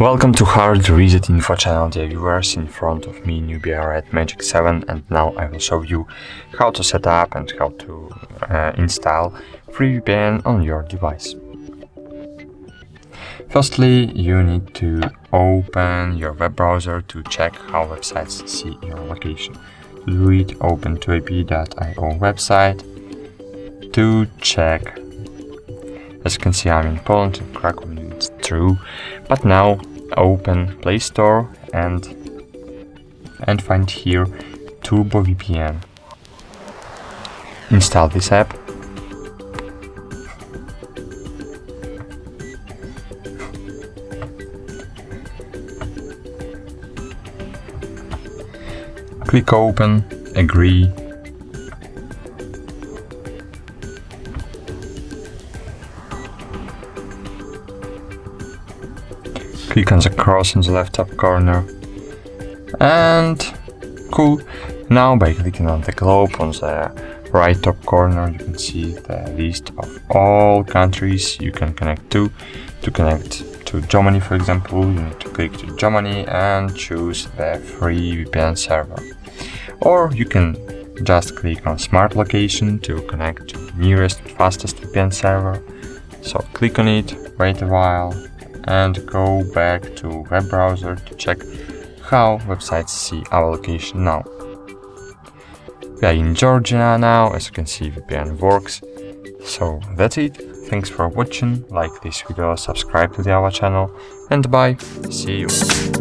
Welcome to HardReset.Info channel, dear viewers. In front of me Nubia Red Magic 7, and now I will show you how to set up and how to install free VPN on your device. Firstly, you need to open your web browser to check how websites see your location. To do it, open TurboVPN.io website to check. As you can see, I'm in Poland, in Krakow, it's true. But now open Play Store and find here TurboVPN. Install this app. Click open, agree. Click on the cross in the left top corner, and cool. Now by clicking on the globe on the right top corner, you can see the list of all countries you can connect to. To connect to Germany, for example, you need to click to Germany and choose the free VPN server. Or you can just click on Smart Location to connect to nearest, fastest VPN server. So click on it, wait a while, and go back to web browser to check how websites see our location now. We are in Georgia now. As you can see, VPN works. So that's it. Thanks for watching. Like this video, subscribe to our channel, and bye. See you.